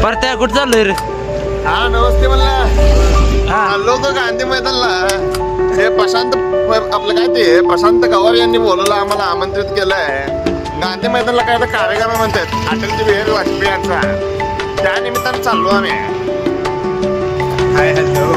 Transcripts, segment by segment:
परत्या कुठं चाललोय रे? हा नमस्ते म्हणला. हा. आलो होतो गांधी मैदानला. हे प्रशांत आपलं काय ते प्रशांत गवार यांनी बोलवलं, आम्हाला आमंत्रित केलंय. गांधी मैदानला काय तर कार्यक्रम म्हणतात अटलजी बिहारी वाजपेयी यांचा. त्या निमित्तानं चाललो आम्ही. Hi hello.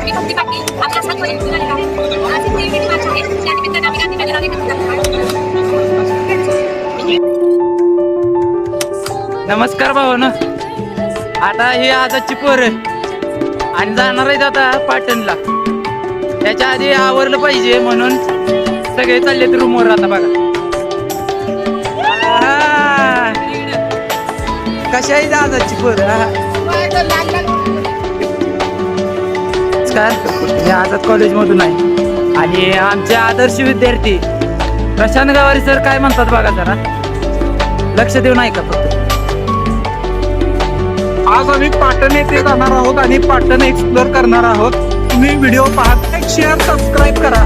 मी भक्ती पाटील आपल्या सर्व येऊन आलेला आहे. आज इथे भेटी माझी आहे. त्या निमित्ताने आम्ही गांधी मैदानाला एकत्र नमस्कार भावानो. आता ही आजची पोर आणि जाणार आहेत आता पाटणला. त्याच्या आधी आवरलं पाहिजे म्हणून सगळे चाललेत रूमवर. आता बघा कशा आहे आजची पोर. मी आझाद कॉलेजमधून आहे आणि आमचे आदर्श विद्यार्थी प्रशांत गवारी सर काय म्हणतात बघा, जरा लक्ष देऊन ऐका फक्त. आज आम्ही पाटण येथे जाणार आहोत आणि पाटण एक्सप्लोर करणार आहोत. तुम्ही व्हिडिओ पाहत, शेअर, सबस्क्राईब करा.